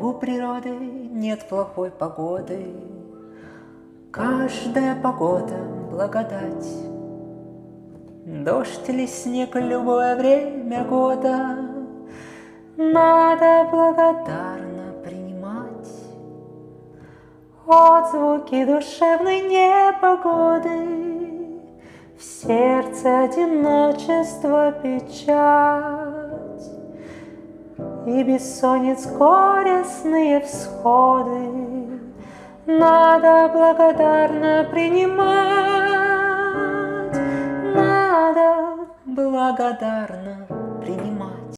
У природы нет плохой погоды, каждая погода — благодать. Дождь или снег — любое время года надо благодарно принимать. Отзвуки душевной непогоды, в сердце одиночество, печать и бессонниц горестные всходы надо благодарно принимать, надо благодарно